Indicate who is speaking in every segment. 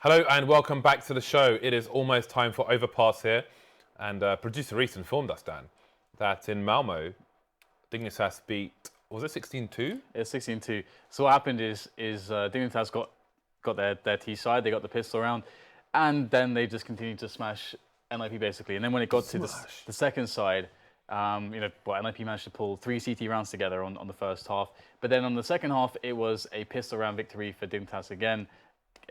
Speaker 1: Hello and welcome back to the show. It is almost time for Overpass here. And producer Reese informed us, Dan, that in Malmo, Dignitas beat, was it 16-2?
Speaker 2: Yeah, 16-2. So what happened is Dignitas got their T side, they got the pistol round, and then they just continued to smash NiP basically. And then when it got to the second side, NiP managed to pull 3 CT rounds together on the first half. But then on the second half, it was a pistol round victory for Dignitas again,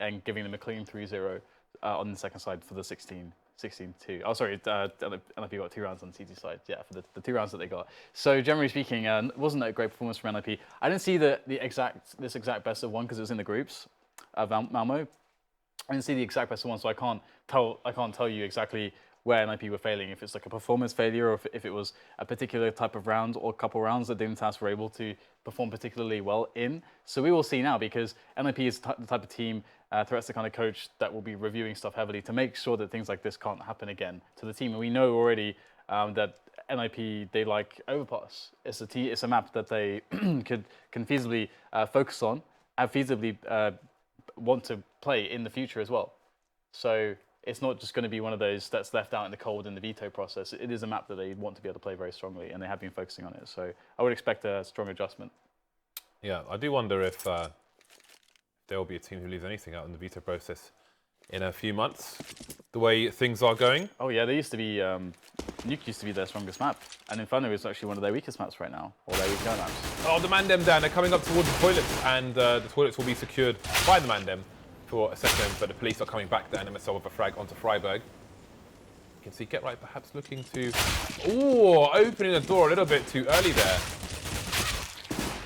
Speaker 2: and giving them a clean 3-0 on the second side for the 16-2. Oh, sorry, NiP got 2 rounds on the CT side, yeah, for the 2 rounds that they got. So generally speaking, it wasn't a great performance from NiP. I didn't see this exact best of one because it was in the groups of Malmo. I didn't see the exact best of one, so I can't tell you exactly where NiP were failing, if it's like a performance failure or if it was a particular type of round or a couple rounds that Dignitas were able to perform particularly well in. So we will see now, because NiP is the type of team, Threat's the kind of coach that will be reviewing stuff heavily to make sure that things like this can't happen again to the team. And we know already that NiP, they like Overpass. It's a map that they can feasibly focus on and feasibly want to play in the future as well. So it's not just going to be one of those that's left out in the cold in the veto process. It is a map that they want to be able to play very strongly, and they have been focusing on it. So I would expect a strong adjustment.
Speaker 1: Yeah, I do wonder if there will be a team who leaves anything out in the veto process in a few months, the way things are going.
Speaker 2: Oh yeah, they used to be, Nuke used to be their strongest map, and Inferno is actually one of their weakest maps right now, or their weaker maps.
Speaker 1: Oh, the Mandem, Dan, they're coming up towards the toilets, and the toilets will be secured by the Mandem for a second, but the police are coming back there, and MSL with a frag onto Friberg. You can see Get Right perhaps looking to... Ooh, opening the door a little bit too early there.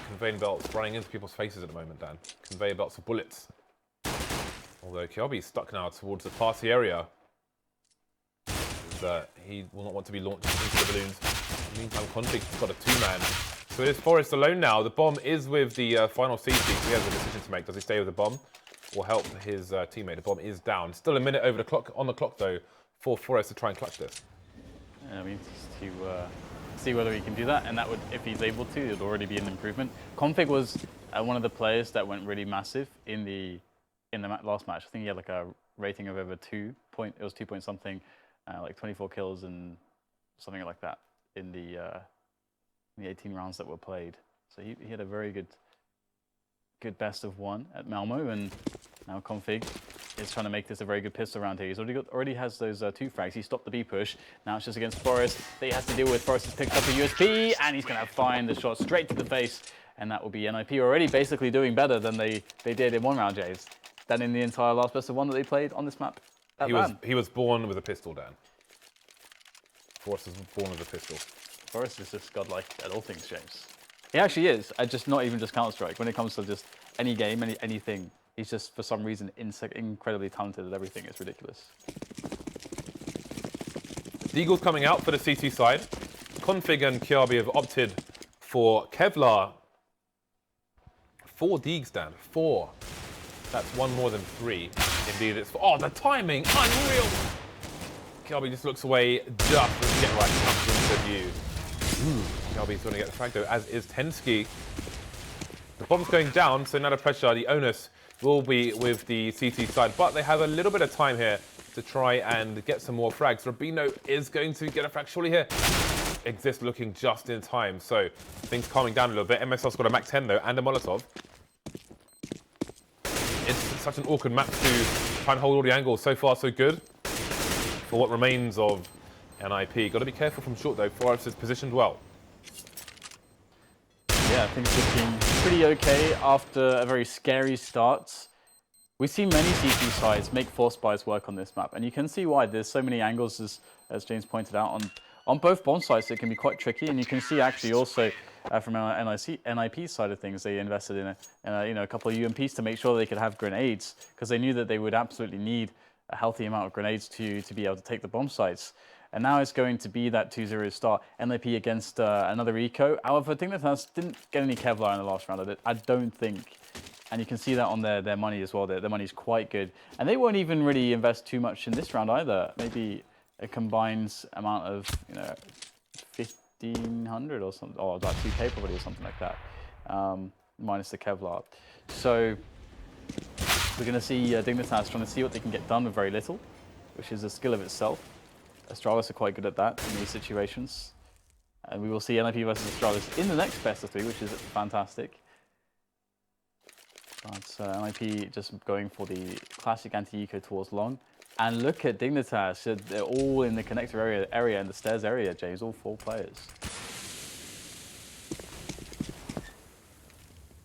Speaker 1: Conveyor belts running into people's faces at the moment, Dan. Conveyor belts of bullets. Although Kjærbye is stuck now towards the party area. He will not want to be launched into the balloons. In the meantime, Config's got a 2-man. So it is Forest alone now. The bomb is with the final CT. He has a decision to make. Does he stay with the bomb or help his teammate? The bomb is down. Still a minute over the clock, on the clock though, for Forest to try and clutch this.
Speaker 2: Yeah, I mean, to see whether he can do that, and that would, if he's able to, it would already be an improvement. Config was one of the players that went really massive in the last match. I think he had like a rating of over 2 point. It was 2 point something, like 24 kills and something like that in the 18 rounds that were played. So he had a very good best of 1 at Malmo, and now Config is trying to make this a very good pistol round here. He's already has those 2 frags. He stopped the B push. Now it's just against Forest that he has to deal with. Forest has picked up a USP, and he's going to find the shot straight to the face, and that will be NiP already basically doing better than they did in 1 round, Jays, than in the entire last best of 1 that they played on this map.
Speaker 1: He was born with a pistol, Dan. Forrest was born with a pistol.
Speaker 2: Forrest is just godlike at all things, James. He actually is. Not even just Counter-Strike. When it comes to just any game, anything, he's just, for some reason, incredibly talented at everything. It's ridiculous.
Speaker 1: Deagle's coming out for the CT side. Config and Kjærbye have opted for Kevlar. 4 Deags, Dan. 4. That's 1 more than 3. Indeed, it's 4. Oh, the timing! Unreal! Kjærbye just looks away just as Get Right comes into view. Kjærbye's going to get the frag though, as is tenzki. The bomb's going down, so now the pressure, the onus will be with the CT side, but they have a little bit of time here to try and get some more frags. RUBINO is going to get a frag surely here. Xizt looking just in time, so things calming down a little bit. MSL's got a Mac 10 though, and a Molotov. It's such an awkward map to try and hold all the angles. So far, so good for what remains of NiP. Got to be careful from short though. Forrest is positioned well.
Speaker 2: Yeah, things looking pretty okay after a very scary start. We've seen many CT sides make force buys work on this map, and you can see why. There's so many angles, as James pointed out, on both bomb sites. It can be quite tricky, and you can see actually also from our NiP side of things, they invested in a couple of UMPs to make sure they could have grenades, because they knew that they would absolutely need a healthy amount of grenades to be able to take the bomb sites. And now it's going to be that 2-0 start. NiP against another eco. However, Dignitas didn't get any Kevlar in the last round. I don't think. And you can see that on their money as well. Their money's quite good. And they won't even really invest too much in this round either. Maybe a combined amount of, 1,500 or something, or like 2K probably or something like that, minus the Kevlar. So we're going to see Dignitas trying to see what they can get done with very little, which is a skill of itself. Astralis are quite good at that in these situations. And we will see NiP versus Astralis in the next best of 3, which is fantastic. But NiP just going for the classic anti-eco towards long. And look at Dignitas, they're all in the connector area and the stairs area, James, all 4 players.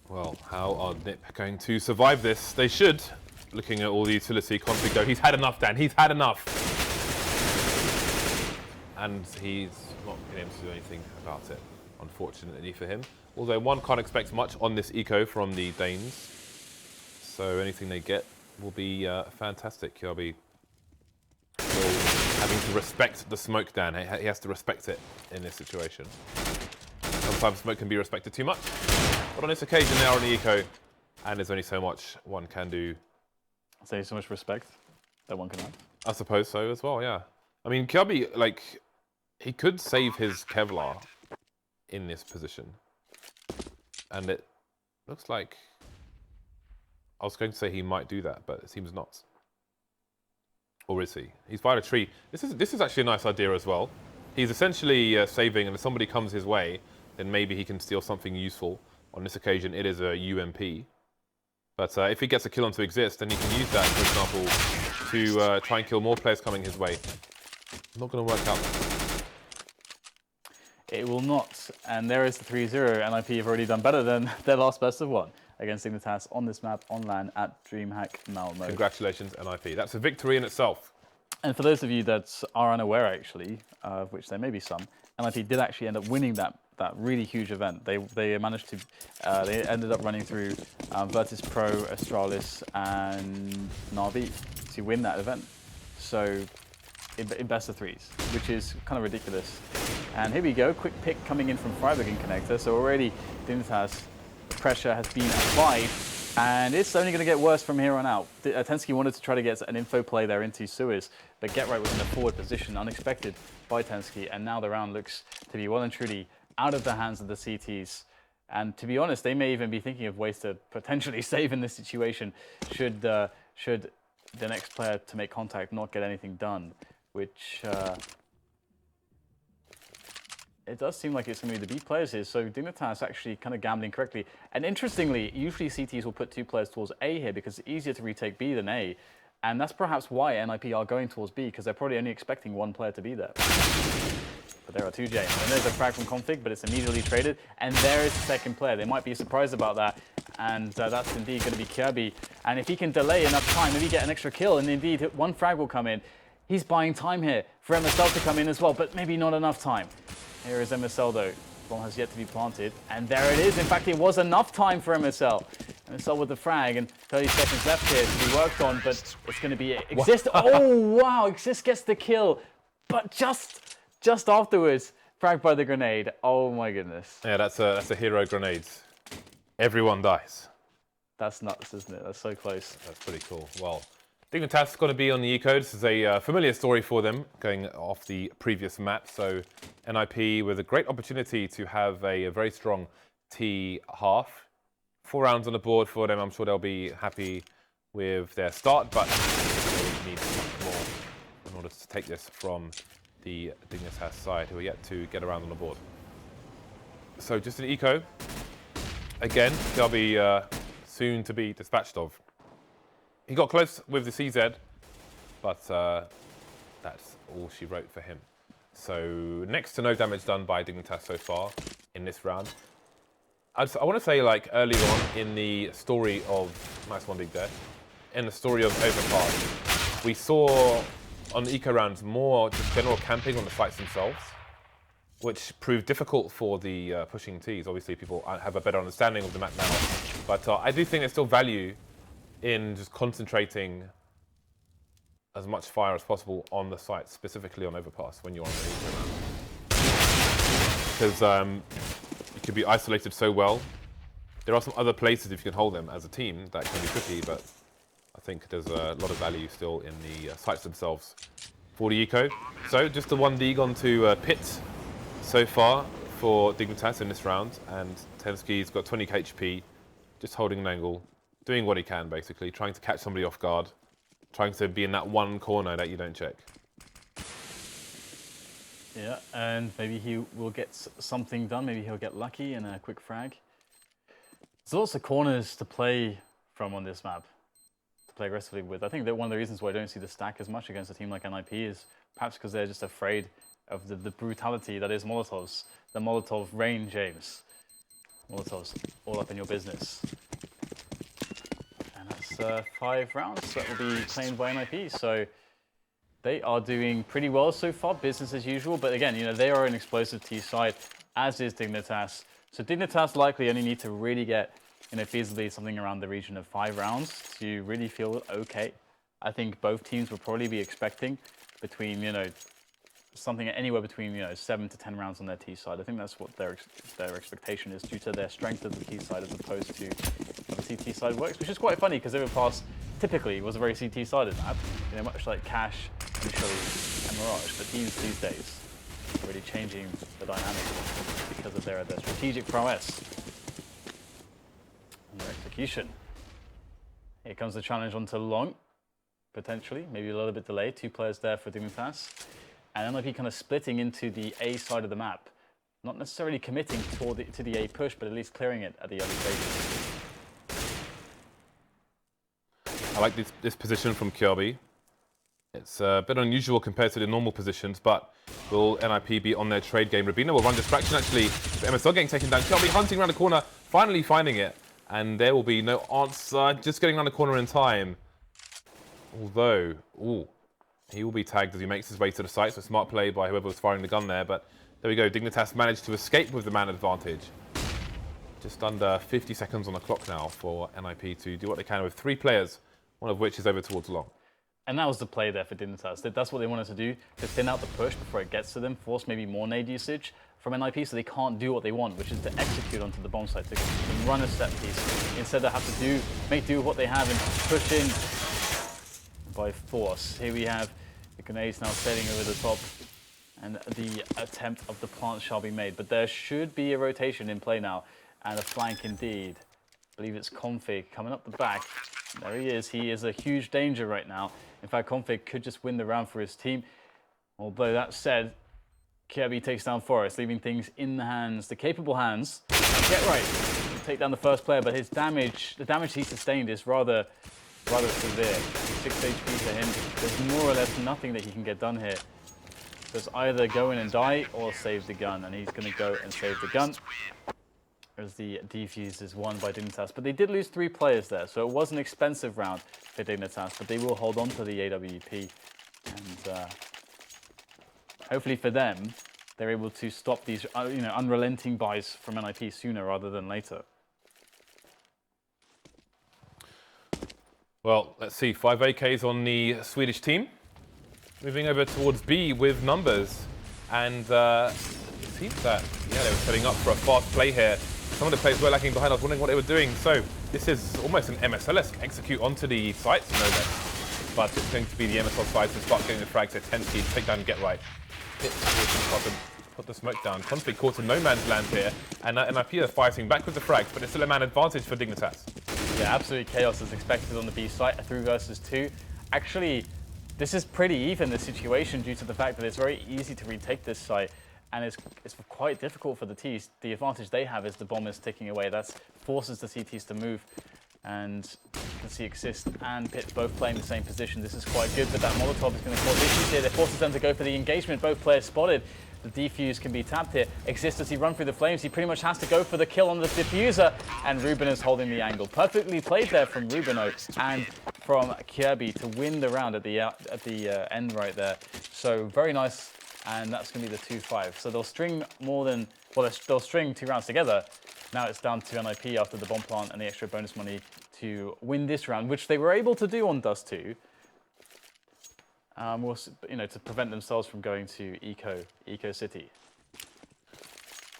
Speaker 1: Well, how are NiP going to survive this? They should, looking at all the utility config though. He's had enough, Dan, he's had enough. And he's not been able to do anything about it, unfortunately for him. Although one can't expect much on this eco from the Danes. So anything they get will be fantastic. Kjaerbye having to respect the smoke, Dan. He has to respect it in this situation. Sometimes smoke can be respected too much. But on this occasion, they are on the eco, and there's only so much one can do.
Speaker 2: So so much respect that one can have.
Speaker 1: I suppose so as well, yeah. I mean, Kjaerbye, like, he could save his Kevlar in this position. And it looks like... I was going to say he might do that, but it seems not. Or is he? He's by a tree. This is actually a nice idea as well. He's essentially saving, and if somebody comes his way, then maybe he can steal something useful. On this occasion, it is a UMP. But if he gets a kill onto Xizt, then he can use that, for example, to try and kill more players coming his way. Not going to work out.
Speaker 2: It will not. And there is the 3-0. NiP have already done better than their last best of 1 against Dignitas on this map on LAN at DreamHack Malmo.
Speaker 1: Congratulations, NiP. That's a victory in itself.
Speaker 2: And for those of you that are unaware, actually, of which there may be some, NiP did actually end up winning that really huge event. They managed to, they ended up running through Virtus Pro, Astralis, and Na'Vi to win that event. So in best of 3s, which is kind of ridiculous. And here we go, quick pick coming in from Friberg in connector. So already Dignitas pressure has been applied, and it's only going to get worse from here on out. tenzki wanted to try to get an info play there into Suez, but GetRight was in a forward position, unexpected by tenzki, and now the round looks to be well and truly out of the hands of the CTs. And to be honest, they may even be thinking of ways to potentially save in this situation should the next player to make contact not get anything done, which it does seem like it's going to be the B players here. So Dignitas actually kind of gambling correctly. And interestingly, usually CTs will put 2 players towards A here because it's easier to retake B than A. And that's perhaps why NiP are going towards B, because they're probably only expecting 1 player to be there. But there are 2 James. And there's a frag from config, but it's immediately traded. And there is the 2nd player. They might be surprised about that. And that's indeed going to be Kjærbye. And if he can delay enough time, maybe get an extra kill, and indeed 1 frag will come in. He's buying time here for MSL to come in as well, but maybe not enough time. Here is MSL though. Bomb has yet to be planted. And there it is. In fact, it was enough time for MSL. MSL with the frag, and 30 seconds left here to be worked on, but it's going to be Xizt. Oh, wow. Xizt gets the kill. But just afterwards, fragged by the grenade. Oh, my goodness.
Speaker 1: Yeah, that's a hero grenade. Everyone dies.
Speaker 2: That's nuts, isn't it? That's so close.
Speaker 1: That's pretty cool. Well, Dignitas is going to be on the eco. This is a familiar story for them, going off the previous map. So NiP with a great opportunity to have a very strong T half. 4 rounds on the board for them. I'm sure they'll be happy with their start, but they need much more in order to take this from the Dignitas side, who are yet to get around on the board. So just an eco. Again, they'll be soon to be dispatched of. He got close with the CZ, but that's all she wrote for him. So next to no damage done by Dignitas so far in this round. I want to say, like, earlier on in the story of Nice One Big Death, in the story of Overpass, we saw on the eco rounds more just general camping on the sites themselves, which proved difficult for the pushing Ts. Obviously, people have a better understanding of the map now, but I do think there's still value in just concentrating as much fire as possible on the site, specifically on Overpass when you're on the eco round. Because you can be isolated so well. There are some other places, if you can hold them as a team, that can be tricky, but I think there's a lot of value still in the sites themselves for the eco. So just the 1 dig onto Pit so far for Dignitas in this round, and tenzki's got 20 HP, just holding an angle doing what he can, basically, trying to catch somebody off guard, trying to be in that one corner that you don't check.
Speaker 2: Yeah, and maybe he will get something done. Maybe he'll get lucky and a quick frag. There's also corners to play from on this map, to play aggressively with. I think that one of the reasons why I don't see the stack as much against a team like NiP is perhaps because they're just afraid of the brutality that is Molotovs. The Molotov rain, James. Molotovs all up in your business. And that's 5 rounds that will be claimed by NiP. So they are doing pretty well so far, business as usual. But again, you know, they are an explosive T side, as is Dignitas. So Dignitas likely only need to really get, you know, feasibly something around the region of 5 rounds to really feel okay. I think both teams will probably be expecting between, you know, something anywhere between, you know, 7 to 10 rounds on their T side. I think that's what their expectation is due to their strength of the T side as opposed to how the CT side works, which is quite funny because Overpass typically was a very CT sided map, you know, much like Cash initially and Mirage. But teams these days are really changing the dynamic because of their strategic prowess and their execution. Here comes the challenge onto Long, potentially, maybe a little bit delayed. 2 players there for Dignitas. And NiP kind of splitting into the A side of the map. Not necessarily committing to the A push, but at least clearing it at the early stages.
Speaker 1: I like this position from Kjaerbye. It's a bit unusual compared to the normal positions, but will NiP be on their trade game? RUBINO will run distraction actually. MSL getting taken down. Kjaerbye hunting around the corner, finally finding it. And there will be no answer, just getting around the corner in time. Although, ooh. He will be tagged as he makes his way to the site, so smart play by whoever was firing the gun there, but there we go. Dignitas managed to escape with the man advantage. Just under 50 seconds on the clock now for NiP to do what they can with 3 players, one of which is over towards Long.
Speaker 2: And that was the play there for Dignitas. That's what they wanted to do, to thin out the push before it gets to them, force maybe more nade usage from NiP so they can't do what they want, which is to execute onto the bomb site, to run a set piece. Instead they have to make do with what they have and push in by force. Here we have the grenades now sailing over the top, and the attempt of the plant shall be made. But there should be a rotation in play now, and a flank indeed. I believe it's Config coming up the back. There he is. He is a huge danger right now. In fact, Config could just win the round for his team. Although that said, Kjærbye takes down Forest, leaving things in the hands, the capable hands. Get right, take down the first player, but his damage, the damage he sustained is rather severe. 6 HP to him. There's more or less nothing that he can get done here. There's either go in and die or save the gun, and he's going to go and save the gun as the defuse is won by Dignitas. But they did lose 3 players there, so it was an expensive round for Dignitas, but they will hold on to the AWP, and hopefully for them, they're able to stop these you know, unrelenting buys from NiP sooner rather than later.
Speaker 1: Well, let's see, 5 AKs on the Swedish team. Moving over towards B with numbers. And it seems that, yeah, they were setting up for a fast play here. Some of the players were lagging behind. I was wondering what they were doing. So this is almost an MSL-esque execute onto the sites, no less. But it's going to be the MSL side to start getting the frags. So tenzki, take down and get right. Put the smoke down. Conflict caught in no man's land here. And NiP are fighting back with the frags, but it's still a man advantage for Dignitas.
Speaker 2: Yeah, absolute chaos is expected on the B site, a 3 versus 2. Actually, this is pretty even, the situation, due to the fact that it's very easy to retake this site, and it's quite difficult for the Ts. The advantage they have is the bomb is ticking away. That forces the CTs to move, and you can see Xizt and pyth both playing the same position. This is quite good, but that Molotov is going to cause issues here. It forces them to go for the engagement. Both players spotted. The defuse can be tapped here. Xizt, as he runs through the flames, he pretty much has to go for the kill on the diffuser, and Ruben is holding the angle. Perfectly played there from RUBINO and from Kjærbye to win the round at the end right there. So very nice, and that's going to be the 2-5. So they'll string they'll string 2 rounds together. Now it's down to NiP after the bomb plant and the extra bonus money to win this round, which they were able to do on Dust 2. To prevent themselves from going to Eco City.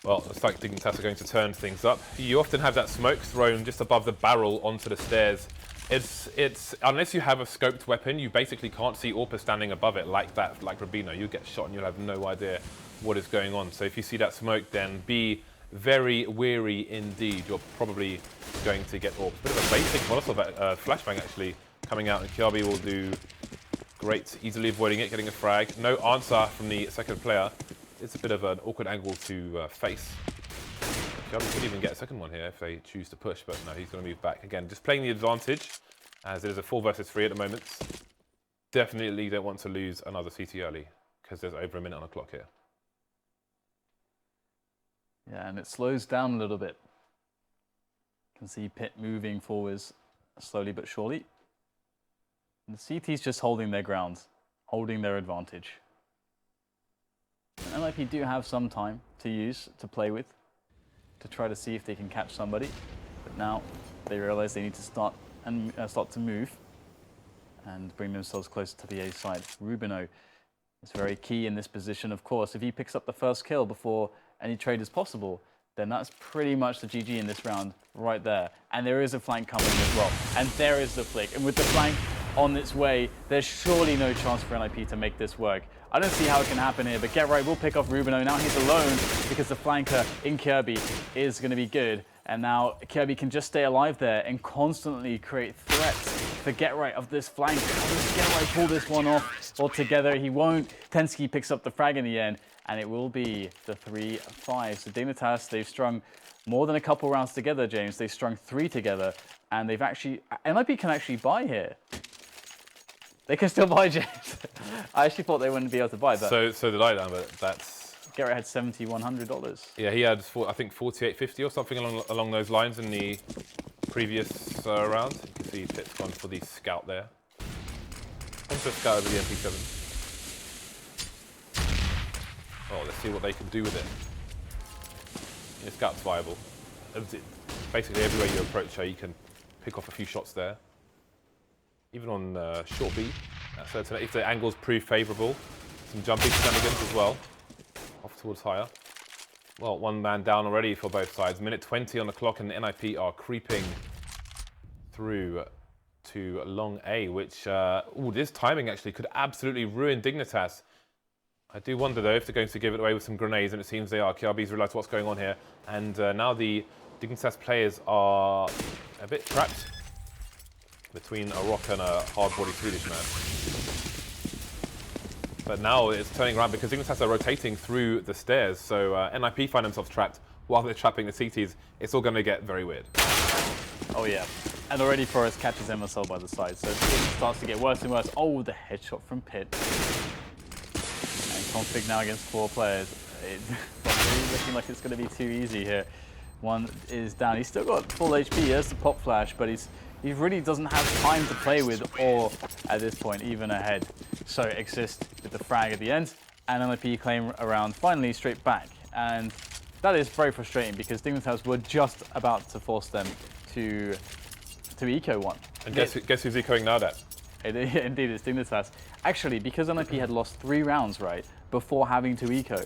Speaker 1: Well, looks like Dignitas are going to turn things up. You often have that smoke thrown just above the barrel onto the stairs. It's unless you have a scoped weapon, you basically can't see AWPer standing above it like that, like RUBINO. You get shot and you'll have no idea what is going on. So if you see that smoke, then be very weary indeed. You're probably going to get orbs. Bit of a basic Molotov flashbang actually coming out, and Kjaerbye will do great, easily avoiding it, getting a frag. No answer from the second player. It's a bit of an awkward angle to face. Kjaerbye could even get a second one here if they choose to push, but no, he's going to move back. Again, just playing the advantage, as it is a 4 versus 3 at the moment. Definitely don't want to lose another CT early, because there's over a minute on the clock here.
Speaker 2: Yeah, and it slows down a little bit. You can see Pit moving forwards slowly but surely. And the CT's just holding their ground, holding their advantage. And NiP do have some time to use, to play with, to try to see if they can catch somebody. But now they realize they need to start to move and bring themselves closer to the A side. RUBINO is very key in this position, of course. If he picks up the first kill before any trade is possible, then that's pretty much the GG in this round right there. And there is a flank coming as well. And there is the flick. And with the flank on its way, there's surely no chance for NiP to make this work. I don't see how it can happen here, but Get Right will pick off RUBINO. Now he's alone because the flanker in Kjaerbye is going to be good. And now Kjaerbye can just stay alive there and constantly create threats for Get Right of this flank. How does Get Right pull this one off altogether? He won't. tenzki picks up the frag in the end, and it will be the 3-5. So Dignitas, they've strung more than a couple rounds together, James. They've strung 3 together, and they've actually... NiP can actually buy here. They can still buy, James. I actually thought they wouldn't be able to buy that.
Speaker 1: So did I, Dan, but that's...
Speaker 2: Garrett had $7,100.
Speaker 1: Yeah, he had, I think, 48.50 or something along those lines in the previous round. You can see Pit's gone for the scout there. Onto a scout over the MP7. Oh, let's see what they can do with it. The scout's viable. Basically, everywhere you approach her, you can pick off a few shots there. Even on short B, if the angles prove favourable, some jumping shenanigans as well. Off towards higher. Well, 1 man down already for both sides. Minute 20 on the clock, and the NiP are creeping through to long A, which, this timing actually could absolutely ruin Dignitas. I do wonder, though, if they're going to give it away with some grenades, and it seems they are. Kjaerbye's realised what's going on here, and now the Dignitas players are a bit trapped between a rock and a hard-body Swedish man. But now it's turning around because Dignitas are rotating through the stairs, so NiP find themselves trapped while they're trapping the CTs. It's all going to get very weird.
Speaker 2: Oh yeah, and already Forrest catches MSL by the side, so it starts to get worse and worse. Oh, the headshot from Pit. And config now against 4 players. It's really looking like it's going to be too easy here. One is down. He's still got full HP. There's the pop flash, but he really doesn't have time to play with, or at this point even ahead. So Xizt with the frag at the end, and NiP claim around finally straight back. And that is very frustrating because Dignitas were just about to force them to eco one. And
Speaker 1: guess who's ecoing now, Dad?
Speaker 2: Indeed, it's Dignitas. Actually, because NiP had lost 3 rounds, right, before having to eco,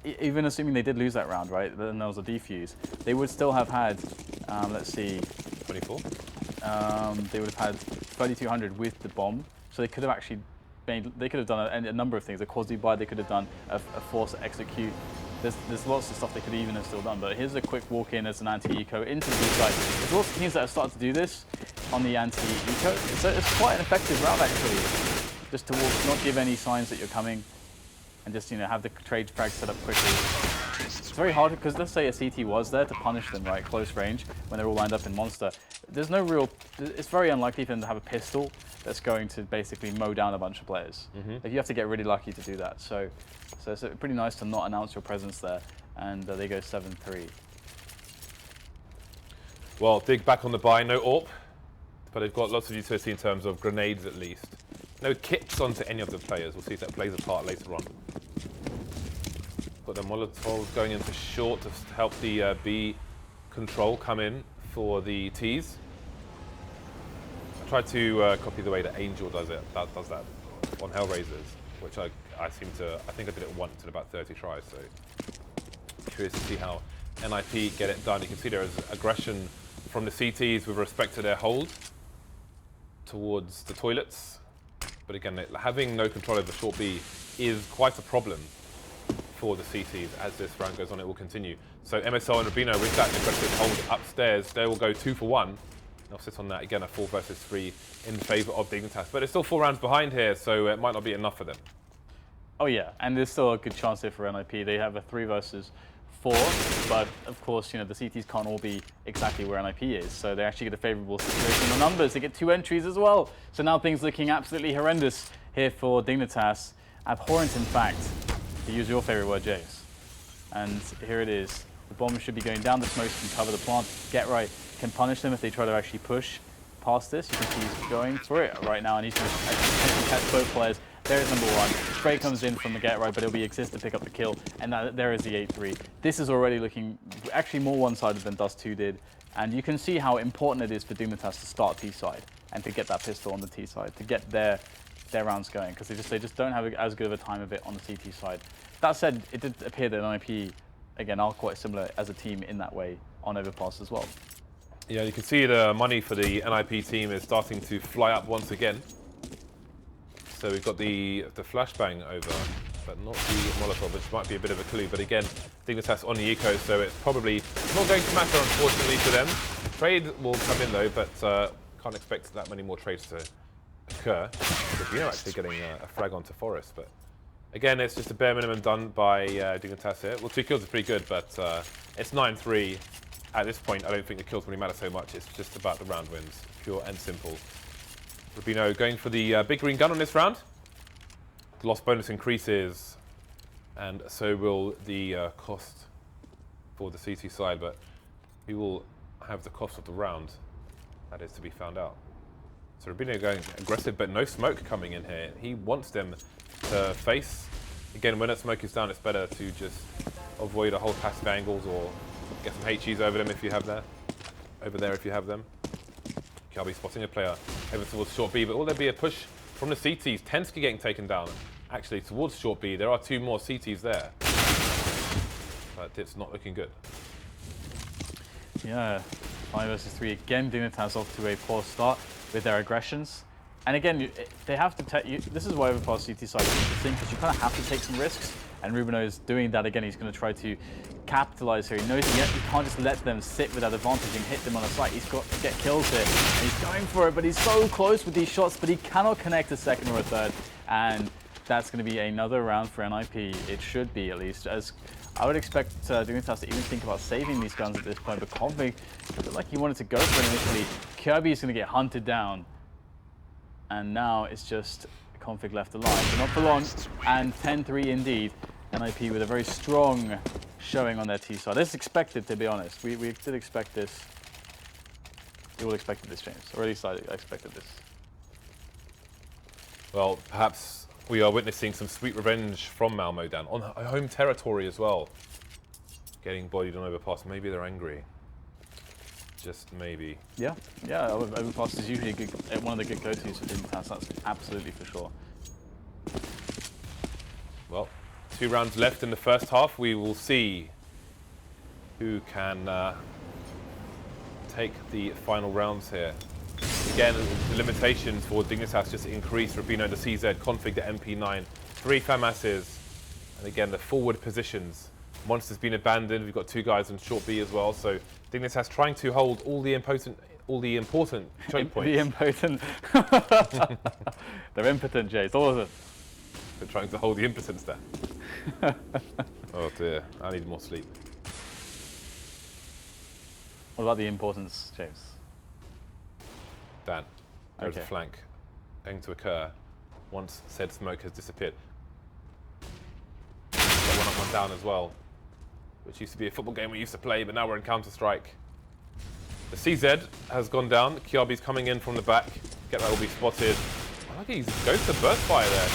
Speaker 2: even assuming they did lose that round, right, then there was a defuse, they would still have had, let's see...
Speaker 1: 24?
Speaker 2: They would have had 3,200 with the bomb, so they could have actually they could have done a number of things. A quasi-buy, they could have done a force execute. There's lots of stuff they could even have still done, but here's a quick walk-in as an anti-eco into the B side. There's lots of teams that have started to do this on the anti-eco. It's quite an effective route, actually. Just to walk, not give any signs that you're coming, and just, have the trade frag set up quickly. It's very hard, because let's say a CT was there to punish them, right, close range, when they're all lined up in Monster. There's no real, it's very unlikely for them to have a pistol that's going to basically mow down a bunch of players. Like, you have to get really lucky to do that. So it's pretty nice to not announce your presence there, and they go 7-3.
Speaker 1: Well, Dig back on the buy, no AWP, but they've got lots of utility in terms of grenades at least. No kits onto any of the players. We'll see if that plays a part later on. Got the Molotov going in for short to help the B control come in for the Ts. I tried to copy the way that Angel does it. That does that on Hellraisers, which I think I did it once in about 30 tries. So curious to see how NiP get it done. You can see there is aggression from the CTs with respect to their hold towards the toilets. But again, having no control over short B is quite a problem for the CTs. As this round goes on, it will continue. So MSL and RUBINO with that aggressive hold upstairs. They will go 2 for 1. They'll sit on that again, a 4 versus 3 in favour of Dignitas. But it's still 4 rounds behind here, so it might not be enough for them.
Speaker 2: Oh yeah, and there's still a good chance here for NiP. They have a 3 versus 4, but of course, you know, the CTs can't all be exactly where NiP is, so they actually get a favourable situation in the numbers. They get 2 entries as well. So now things looking absolutely horrendous here for Dignitas. Abhorrent, in fact, to use your favourite word, James. And here it is. The bomb should be going down, the smokes can cover the plant. Kjærbye can punish them if they try to actually push past this. You can see he's going for it right now, and he's going to actually catch both players. There's number 1. Spray comes in from the Kjærbye, but it'll be Xizt to pick up the kill. And there is the 8-3. This is already looking actually more one-sided than Dust 2 did. And you can see how important it is for Dignitas to start T-side and to get that pistol on the T-side, to get their rounds going, because they just don't have as good of a time of it on the CT side. That said, it did appear that NiP, again, are quite similar as a team in that way on Overpass as well.
Speaker 1: Yeah, you can see the money for the NiP team is starting to fly up once again. So we've got the flashbang over, but not the Molotov, which might be a bit of a clue. But again, Dignitas on the eco, so it's probably not going to matter, unfortunately, for them. Trade will come in though, but can't expect that many more trades to occur. We're actually getting a frag onto Forest, but again, it's just a bare minimum done by Dignitas here. Well, 2 kills are pretty good, but it's 9-3. At this point, I don't think the kills really matter so much. It's just about the round wins, pure and simple. RUBINO going for the big green gun on this round. The loss bonus increases, and so will the cost for the CT side, but we will have the cost of the round. That is to be found out. So RUBINO going aggressive, but no smoke coming in here. He wants them to face. Again, when that smoke is down, it's better to just avoid a whole passive angles or get some HEs over them if you have there. Over there if you have them. Kjærbye spotting a player over towards short B, but will there be a push from the CTs? tenzki getting taken down. Actually, towards short B, there are 2 more CTs there. But it's not looking good.
Speaker 2: Yeah, 5 versus 3. Again, Dignitas off to a poor start with their aggressions. And again, they have to this is why Overpass CT side is interesting, because you kind of have to take some risks. And RUBINO is doing that again. He's going to try to capitalize here. He knows he can't just let them sit with that advantage and hit them on a site. He's got to get kills here. And he's going for it, but he's so close with these shots, but he cannot connect a second or a third. And that's going to be another round for NiP. It should be, at least, as I would expect Dignitas to even think about saving these guns at this point. But Config looked like he wanted to go for it initially. Kjærbye is going to get hunted down. And now it's just Config left alive, but not for long. And 10-3 indeed. NiP with a very strong showing on their T side. This is expected, to be honest. We did expect this. We all expected this, James. Or at least I expected this.
Speaker 1: Well, perhaps we are witnessing some sweet revenge from Malmodan on home territory as well. Getting bodied on Overpass. Maybe they're angry. Just maybe.
Speaker 2: Yeah, Overpass is usually one of the good go-tos for Dignitas. That's absolutely for sure.
Speaker 1: Well, 2 rounds left in the first half. We will see who can take the final rounds here. Again, the limitations for Dignitas just increase. RUBINO, the CZ, Config, the MP9, 3 FAMASs, and again, the forward positions. Monster's been abandoned. We've got 2 guys on short B as well. So Dignitas trying to hold all the important choke points.
Speaker 2: The impotent. They're impotent, Jays. All of them.
Speaker 1: They're trying to hold the impotence there. Oh dear, I need more sleep.
Speaker 2: What about the importance, James?
Speaker 1: Dan, there's
Speaker 2: Okay.
Speaker 1: a flank going to occur once said smoke has disappeared. Got 1 up, 1 down as well, which used to be a football game we used to play, but now we're in Counter-Strike. The CZ has gone down. Kjærbye's coming in from the back. Get that will be spotted. I like he goes to burst fire there.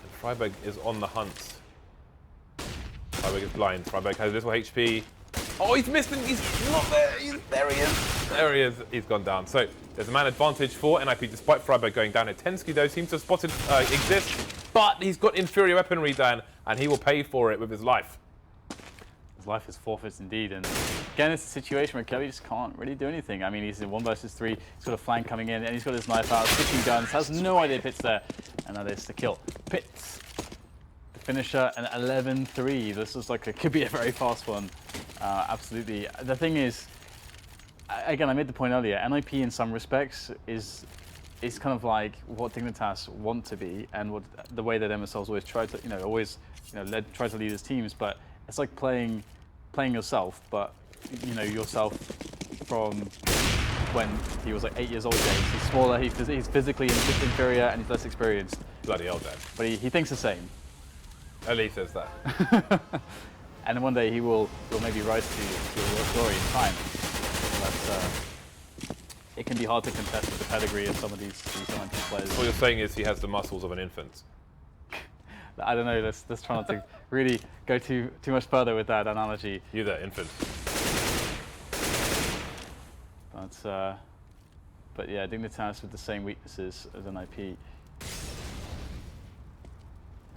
Speaker 1: And Friberg is on the hunt. Friberg is blind. Friberg has a little HP. Oh, he's missed him. He's not there. There he is. There he is. He's gone down. So there's a man advantage for NiP despite Friberg going down. tenzki, though, seems to have spotted Xizt, but he's got inferior weaponry, Dan, and he will pay for it with his life.
Speaker 2: His life is forfeit indeed. And again, it's a situation where Kjærbye just can't really do anything. I mean, he's in 1 versus 3. He's got a flank coming in, and he's got his knife out, switching guns, has no idea Pit's there, and that is the kill. Pit's finisher, an 11-3. This is like, it could be a very fast one. Absolutely. The thing is, again, I made the point earlier, NiP in some respects is kind of like what Dignitas want to be, and what the way that MSL's always tried to, try to lead his teams. But it's like playing yourself, but yourself from when he was like 8 years old. He's smaller, he's physically inferior, and he's less experienced.
Speaker 1: Bloody hell, Dad.
Speaker 2: But he thinks the same.
Speaker 1: At least says that.
Speaker 2: And one day he will maybe rise to real glory in time. But it can be hard to contest with the pedigree of some of these NiP players.
Speaker 1: What you're saying is he has the muscles of an infant.
Speaker 2: I don't know, let's try not to really go too much further with that analogy.
Speaker 1: You're the infant.
Speaker 2: But yeah, Dignitas with the same weaknesses as NiP.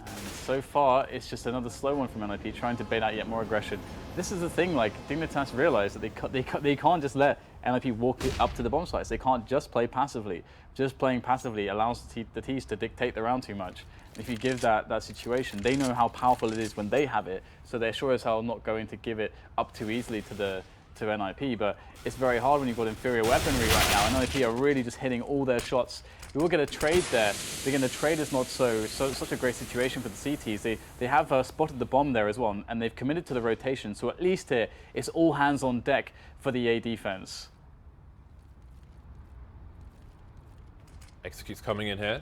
Speaker 2: And so far, it's just another slow one from NiP, trying to bait out yet more aggression. This is the thing, like, Dignitas realized that they can't just let NiP walk up to the bomb sites. They can't just play passively. Just playing passively allows the T's to dictate the round too much. And if you give that situation, they know how powerful it is when they have it, so they're sure as hell not going to give it up too easily to NiP. But it's very hard when you've got inferior weaponry right now, and NiP are really just hitting all their shots. We will get a trade there. Again, the trade is not such a great situation for the CTs. They have spotted the bomb there as well, and they've committed to the rotation. So at least here, it's all hands on deck for the A defense.
Speaker 1: Execute's coming in here.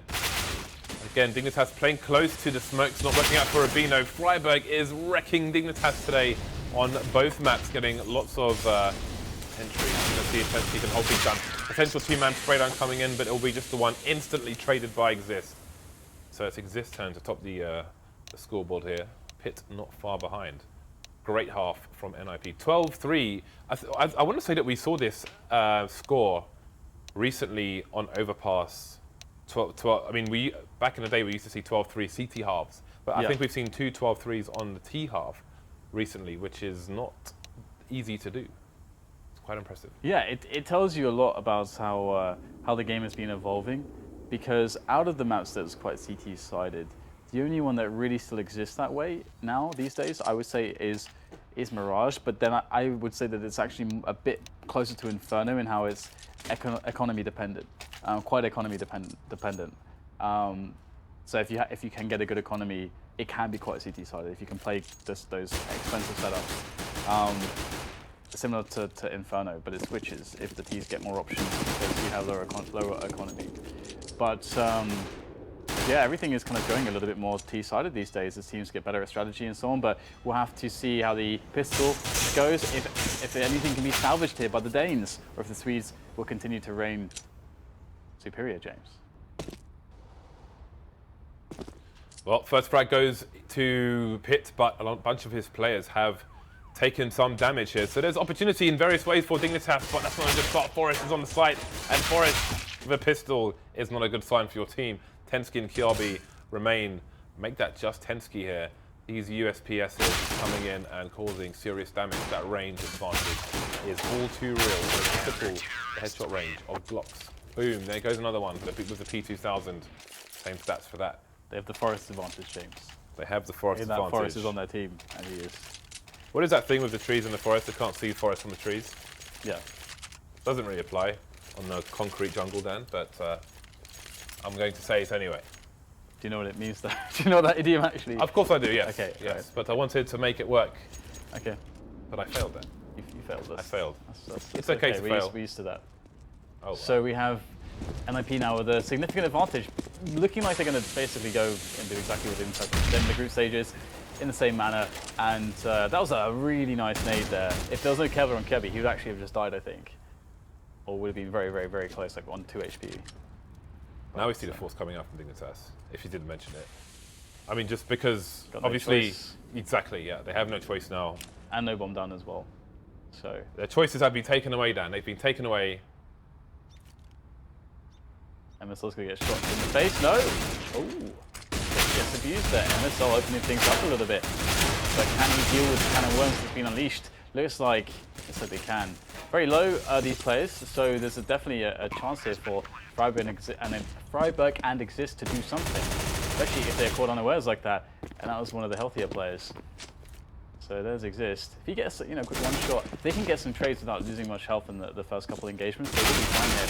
Speaker 1: Again, Dignitas playing close to the smokes, not working out for RUBINO. Friberg is wrecking Dignitas today on both maps, getting lots of entry. Let's see if tenzki can hold things down. Potential two-man spray down coming in, but it will be just the one instantly traded by Xizt. So it's Xizt's turn to top the scoreboard here. Pit not far behind. Great half from NiP. 12-3. I want to say that we saw this score recently on Overpass. 12, I mean, back in the day we used to see 12-3 CT halves, but I think we've seen two 12-3s on the T half recently, which is not easy to do. It's quite impressive.
Speaker 2: Yeah, it tells you a lot about how the game has been evolving, because out of the maps that's quite CT-sided, the only one that really still exists that way now these days, I would say, is Mirage. But then I would say that it's actually a bit closer to Inferno in how it's economy dependent, quite economy dependent. So if you can get a good economy, it can be quite CT-sided if you can play those expensive setups. Similar to Inferno, but it switches if the T's get more options because you have lower economy. But yeah, everything is kind of going a little bit more T-sided these days as teams get better at strategy and so on, but we'll have to see how the pistol goes, if anything can be salvaged here by the Danes, or if the Swedes will continue to reign superior, James.
Speaker 1: Well, first frag goes to Pit, but a bunch of his players have taken some damage here. So there's opportunity in various ways for Dignitas, but that's not a good start. Forest is on the site, and Forest with a pistol is not a good sign for your team. tenzki and Kjærbye remain. Make that just tenzki here. These USPSs coming in and causing serious damage. That range advantage is all too real. Triple the headshot range of Glocks. Boom, there goes another one with the P2000. Same stats for that.
Speaker 2: They have the Forest advantage, James.
Speaker 1: They have the Forest advantage.
Speaker 2: Forest is on their team, and he is.
Speaker 1: What is that thing with the trees in the forest? I can't see Forest from the trees.
Speaker 2: Yeah.
Speaker 1: Doesn't really apply on the concrete jungle then, but I'm going to say it anyway.
Speaker 2: Do you know what it means though? Do you know what that idiom actually?
Speaker 1: Of course I do, yes.
Speaker 2: Okay.
Speaker 1: Yes,
Speaker 2: right.
Speaker 1: but I wanted to make it work.
Speaker 2: Okay.
Speaker 1: But I failed then.
Speaker 2: You failed us.
Speaker 1: I failed.
Speaker 2: It's
Speaker 1: okay to fail.
Speaker 2: We're used to that.
Speaker 1: Oh, wow.
Speaker 2: So we have NiP now with a significant advantage, looking like they're going to basically go and do exactly what they did in the group stages in the same manner. And that was a really nice nade there. If there was no Kevlar on Kjærbye, he would actually have just died, I think. Or would have been very, very, very close, like 1-2 HP.
Speaker 1: Now we see the force coming up from Dignitas, if you didn't mention it. I mean, just because,
Speaker 2: Got no
Speaker 1: obviously,
Speaker 2: choice.
Speaker 1: exactly, yeah, they have no choice now.
Speaker 2: And no bomb down as well. So
Speaker 1: their choices have been taken away, Dan. They've been taken away.
Speaker 2: MSL's going to get shot in the face. No! Oh! Gets abused there. MSL opening things up a little bit. But can he deal with the can of worms that's been unleashed? Looks like they can. Very low, these players, so there's definitely a chance here for Friberg and Xizt to do something. especially if they're caught unawares like that. And that was one of the healthier players. So there's Xizt. If he gets, you know, quick one shot, they can get some trades without losing much health in the first couple of engagements. They will be fine here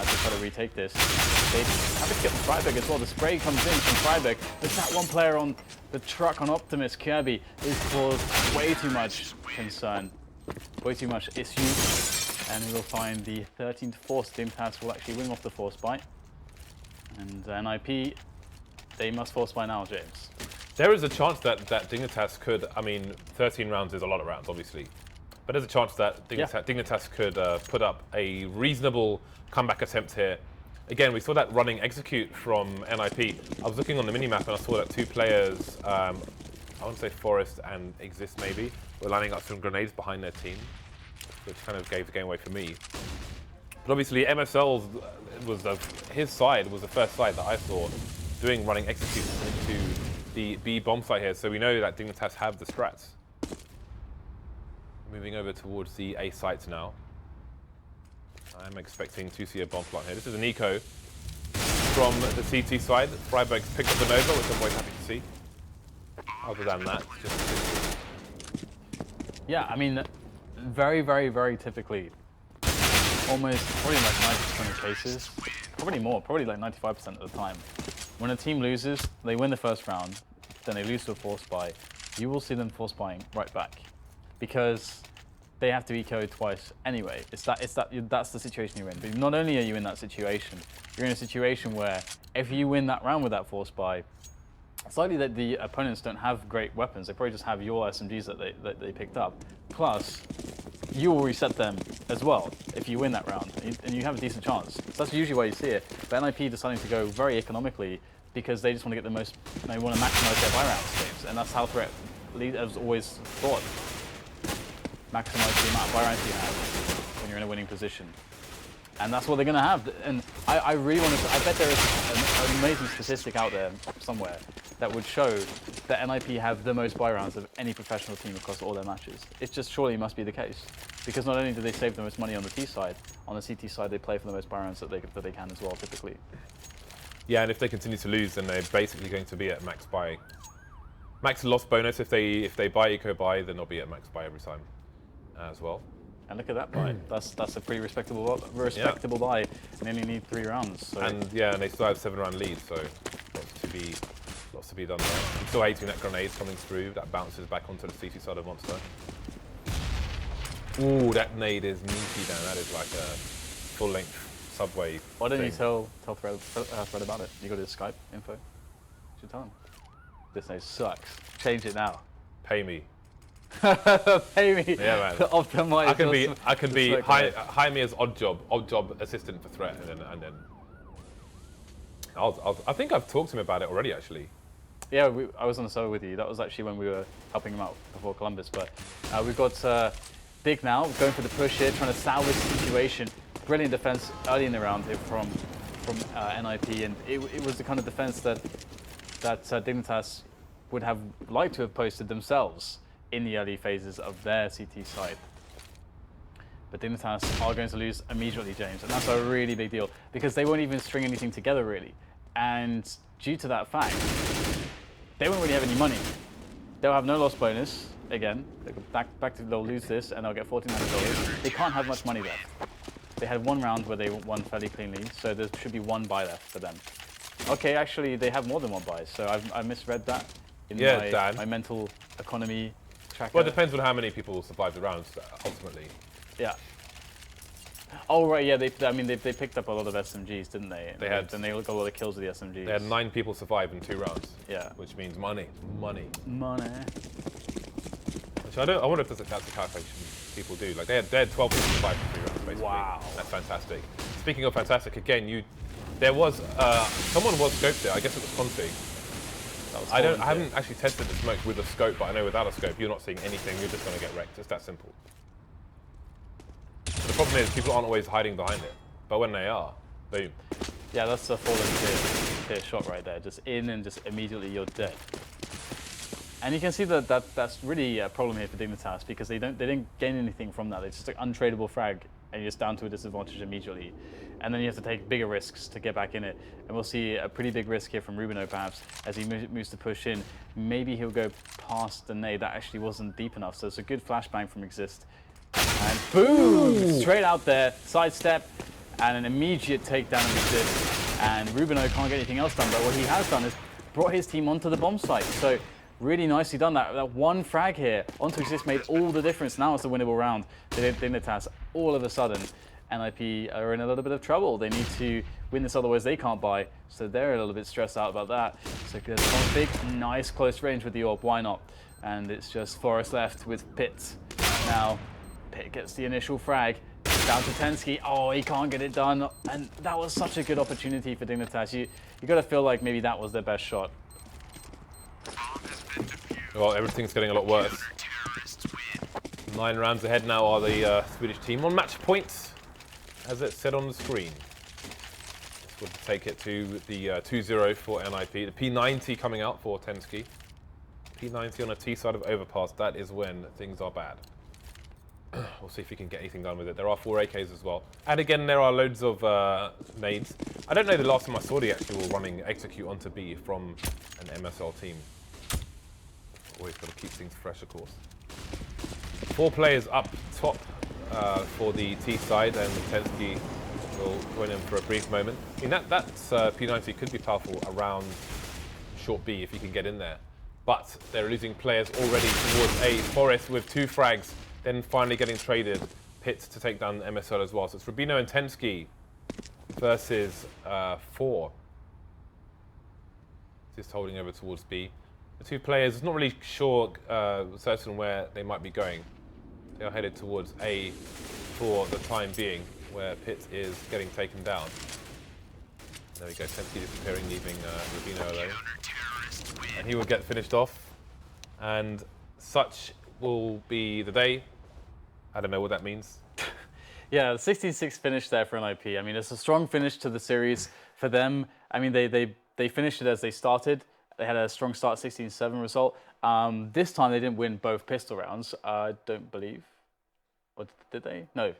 Speaker 2: to try to retake this. They have to get Friberg as well. The spray comes in from Friberg. There's that one player on the truck on Optimus. Kjærbye is caused way too much concern, way too much issue, and we'll find the 13th force. Dignitas will actually win off the force buy, and NiP, they must force buy now, James.
Speaker 1: There is a chance that Dignitas could, I mean, 13 rounds is a lot of rounds, obviously. But there's a chance that Dignitas could put up a reasonable comeback attempt here. Again, we saw that running execute from NiP. I was looking on the minimap and I saw that two players, I want to say Forest and Xizt maybe, were lining up some grenades behind their team, which kind of gave the game away for me. But obviously MSL's his side was the first side that I saw doing running executes into the B bomb site here, so we know that Dignitas have the strats. Moving over towards the A sites now. I'm expecting to see a bomb plant here. This is an eco from the CT side. Friberg's picked up the Nova, which I'm quite happy to see. Other than that, just
Speaker 2: yeah, I mean, very, very, very typically, almost probably like 90% of cases, probably more, probably like 95% of the time, when a team loses, they win the first round, then they lose to a force buy, you will see them force buying right back, because they have to eco twice anyway. That's the situation you're in. But not only are you in that situation, you're in a situation where if you win that round with that force buy, it's likely that the opponents don't have great weapons. They probably just have your SMGs that they picked up. Plus, you will reset them as well if you win that round, and you have a decent chance. So that's usually why you see it. But NiP deciding to go very economically because they just want to get the most, they want to maximize their buy rounds games, and that's how Threat has always thought. Maximize the amount of buy rounds you have when you're in a winning position. And that's what they're going to have. And I really want to, I bet there is an amazing statistic out there somewhere that would show that NiP have the most buy rounds of any professional team across all their matches. It just surely must be the case. Because not only do they save the most money on the T side, on the CT side they play for the most buy rounds that they can as well, typically.
Speaker 1: yeah, and if they continue to lose, then they're basically going to be at max buy. Max loss bonus. If they buy eco buy, then they'll be at max buy every time as well.
Speaker 2: And look at that buy. That's a pretty respectable buy. And they only need 3 rounds. So.
Speaker 1: And yeah, and they still have 7-round lead, so lots to be done there. I'm still 18 net grenades coming through. That bounces back onto the CT side of Monster. Ooh, that nade is meaty down. That is like a full-length subway.
Speaker 2: Why don't you tell Thread about it? You got his Skype info. You should tell him. This nade sucks. Change it now.
Speaker 1: Pay me.
Speaker 2: Pay me.
Speaker 1: Yeah, man.
Speaker 2: To optimize.
Speaker 1: I can be hire me as odd job assistant for Threat, and then I think I've talked to him about it already, actually.
Speaker 2: Yeah, I was on the server with you. That was actually when we were helping him out before Columbus. But we've got Dig now going for the push here, trying to salvage the situation. Brilliant defense early in the round here from NiP, and it was the kind of defense that Dignitas would have liked to have posted themselves in the early phases of their CT side. But Dignitas are going to lose immediately, James, and that's a really big deal because they won't even string anything together really. And due to that fact, they won't really have any money. They'll have no loss bonus again. They'll lose this and they'll get $1,400. They can't have much money left. They had 1 round where they won fairly cleanly, so there should be 1 buy left for them. Okay, actually they have more than 1 buy, so I misread that in my mental economy tracker.
Speaker 1: Well, it depends on how many people survive the rounds ultimately.
Speaker 2: Yeah. Oh right, yeah. They picked up a lot of SMGs, didn't they? And they got a lot of kills with the SMGs.
Speaker 1: They had 9 people survive in 2 rounds.
Speaker 2: Yeah.
Speaker 1: Which means money. Which I wonder if that's a calculation people do. Like they had 12 people survive in 3 rounds, basically.
Speaker 2: Wow.
Speaker 1: That's fantastic. Speaking of fantastic, again, there was someone was scoped there. I guess it was config. I haven't actually tested the smoke with a scope, but I know without a scope, you're not seeing anything. You're just going to get wrecked. It's that simple. The problem is people aren't always hiding behind it, but when they are, boom.
Speaker 2: Yeah, that's a fallen clear shot right there. Just in and just immediately you're dead. And you can see that's really a problem here for Dignitas because they didn't gain anything from that. It's just an untradeable frag and you're just down to a disadvantage immediately. And then you have to take bigger risks to get back in it. And we'll see a pretty big risk here from RUBINO perhaps as he moves to push in. Maybe he'll go past the nade. That actually wasn't deep enough, so it's a good flashbang from Xizt. And boom! Straight out there, sidestep, and an immediate takedown of Xizt. And RUBINO can't get anything else done, but what he has done is brought his team onto the bomb site. So really nicely done. That one frag here onto Xizt made all the difference. Now it's a winnable round. Dignitas, all of a sudden, NiP are in a little bit of trouble. They need to win this, otherwise they can't buy. So they're a little bit stressed out about that. So there's one big, nice close range with the AWP. Why not? And it's just Forest left with pyth. Now, pyth gets the initial frag. Down to tenzki. Oh, he can't get it done. And that was such a good opportunity for Dignitas. You got to feel like maybe that was their best shot.
Speaker 1: Well, everything's getting a lot worse. 9 rounds ahead now are the Swedish team on match points, as it said on the screen. This would take it to the 2-0 for NiP. The P90 coming out for tenzki. P90 on a T side of Overpass. That is when things are bad. We'll see if he can get anything done with it. There are 4 AKs as well. And again, there are loads of nades. I don't know the last time I saw the actual running execute onto B from an MSL team. Always got to keep things fresh, of course. 4 players up top for the T side, and tenzki will join in for a brief moment. I mean, that P90 could be powerful around short B if he can get in there. But they're losing players already towards A. Forest with 2 frags, then finally getting traded. pyth to take down MSL as well. So it's RUBINO and tenzki versus 4. Just holding over towards B. The 2 players, not really sure, certain where they might be going. They are headed towards A for the time being, where pyth is getting taken down. There we go, tenzki disappearing, leaving RUBINO alone. And he will get finished off. And such will be the day. I don't know what that means.
Speaker 2: Yeah, 16-6 finish there for NiP. I mean, it's a strong finish to the series for them. I mean, they finished it as they started. They had a strong start, 16-7 result. This time they didn't win both pistol rounds, I don't believe. Or did they? No.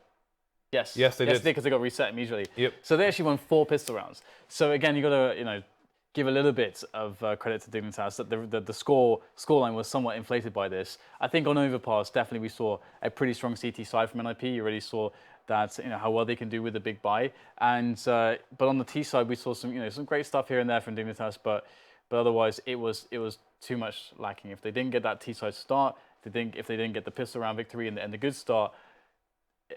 Speaker 2: Yes.
Speaker 1: Yes, they did.
Speaker 2: Because they got reset immediately.
Speaker 1: Yep.
Speaker 2: So they actually won 4 pistol rounds. So again, you got to, give a little bit of credit to Dignitas that the scoreline was somewhat inflated by this. I think on Overpass, definitely we saw a pretty strong CT side from NiP. You already saw that, how well they can do with the big buy. And but on the T side, we saw some, some great stuff here and there from Dignitas, but otherwise it was too much lacking. If they didn't get that T side start, if they didn't get the pistol round victory and the good start,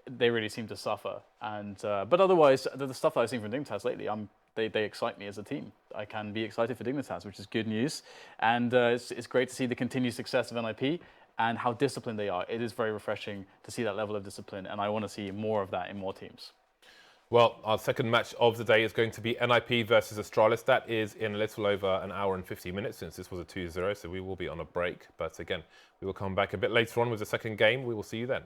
Speaker 2: they really seem to suffer. And but otherwise, the stuff that I've seen from Dignitas lately, they excite me as a team. I can be excited for Dignitas, which is good news. And it's great to see the continued success of NiP and how disciplined they are. It is very refreshing to see that level of discipline, and I want to see more of that in more teams.
Speaker 1: Well, our second match of the day is going to be NiP versus Astralis. That is in a little over an hour and 50 minutes, since this was a 2-0, so we will be on a break. But again, we will come back a bit later on with the second game. We will see you then.